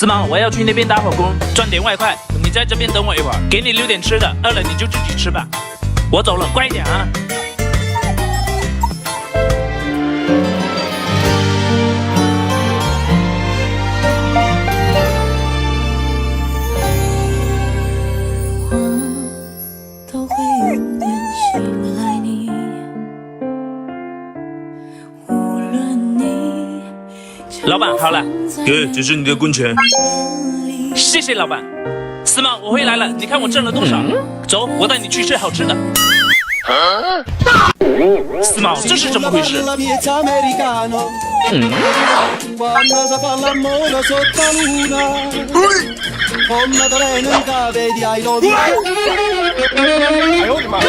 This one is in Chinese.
四毛，我要去那边打火工赚点外快，你在这边等我一会儿，给你留点吃的，饿了你就自己吃吧。我走了，乖一点啊。都会有点依赖你，无论你。老板，好了，哥，这是你的工钱。谢谢老板。四毛，我回来了，你看我挣了多少？走，我带你去吃好吃的。四毛，这是怎么回事？哎呦我的妈！